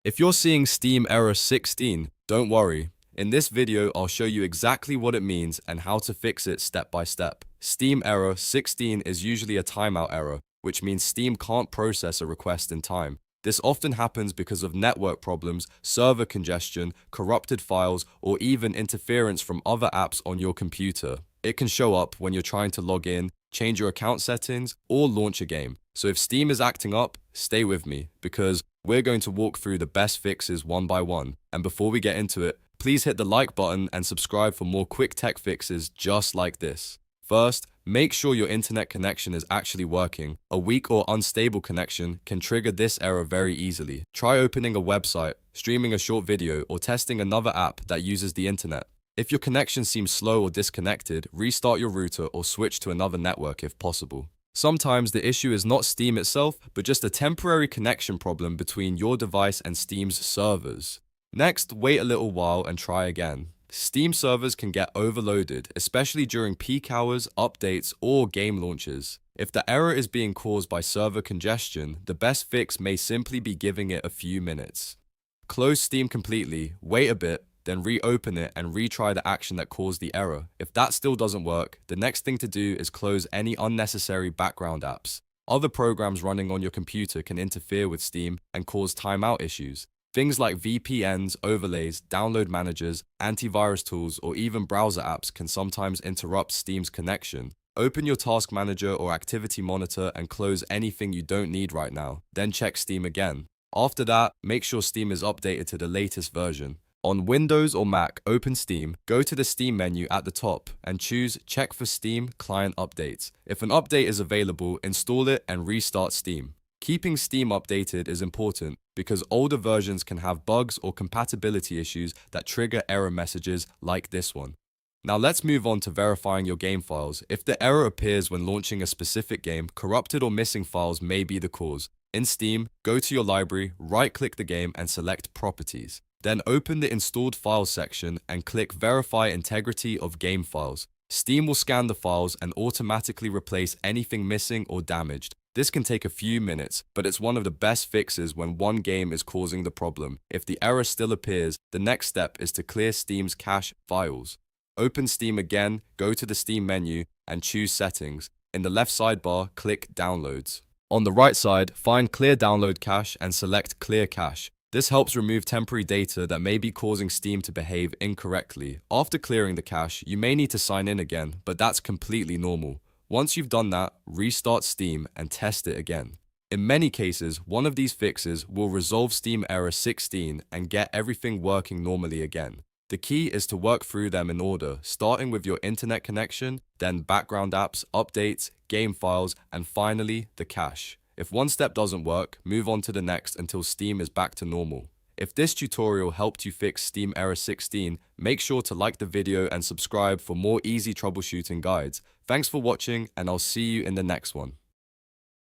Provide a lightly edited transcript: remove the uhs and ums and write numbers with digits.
If you're seeing Steam error 16, don't worry. In this video, I'll show you exactly what it means and how to fix it step by step. Steam error 16 is usually a timeout error, which means Steam can't process a request in time. This often happens because of network problems, server congestion, corrupted files, or even interference from other apps on your computer. It can show up when you're trying to log in, change your account settings, or launch a game. So if Steam is acting up, stay with me, because we're going to walk through the best fixes one by one. And before we get into it, please hit the like button and subscribe for more quick tech fixes just like this. First, make sure your internet connection is actually working. A weak or unstable connection can trigger this error very easily. Try opening a website, streaming a short video, or testing another app that uses the internet. If your connection seems slow or disconnected, restart your router or switch to another network if possible. Sometimes the issue is not Steam itself, but just a temporary connection problem between your device and Steam's servers. Next, wait a little while and try again. Steam servers can get overloaded, especially during peak hours, updates, or game launches. If the error is being caused by server congestion, the best fix may simply be giving it a few minutes. Close Steam completely, wait a bit, then reopen it and retry the action that caused the error. If that still doesn't work, the next thing to do is close any unnecessary background apps. Other programs running on your computer can interfere with Steam and cause timeout issues. Things like VPNs, overlays, download managers, antivirus tools, or even browser apps can sometimes interrupt Steam's connection. Open your task manager or activity monitor and close anything you don't need right now. Then check Steam again. After that, make sure Steam is updated to the latest version. On Windows or Mac, open Steam, go to the Steam menu at the top and choose Check for Steam Client Updates. If an update is available, install it and restart Steam. Keeping Steam updated is important because older versions can have bugs or compatibility issues that trigger error messages like this one. Now let's move on to verifying your game files. If the error appears when launching a specific game, corrupted or missing files may be the cause. In Steam, go to your library, right-click the game and select Properties. Then open the Installed Files section and click Verify Integrity of Game Files. Steam will scan the files and automatically replace anything missing or damaged. This can take a few minutes, but it's one of the best fixes when one game is causing the problem. If the error still appears, the next step is to clear Steam's cache files. Open Steam again, go to the Steam menu, and choose Settings. In the left sidebar, click Downloads. On the right side, find Clear Download Cache and select Clear Cache. This helps remove temporary data that may be causing Steam to behave incorrectly. After clearing the cache, you may need to sign in again, but that's completely normal. Once you've done that, restart Steam and test it again. In many cases, one of these fixes will resolve Steam error 16 and get everything working normally again. The key is to work through them in order, starting with your internet connection, then background apps, updates, game files, and finally, the cache. If one step doesn't work, move on to the next until Steam is back to normal. If this tutorial helped you fix Steam error 16, make sure to like the video and subscribe for more easy troubleshooting guides. Thanks for watching, and I'll see you in the next one.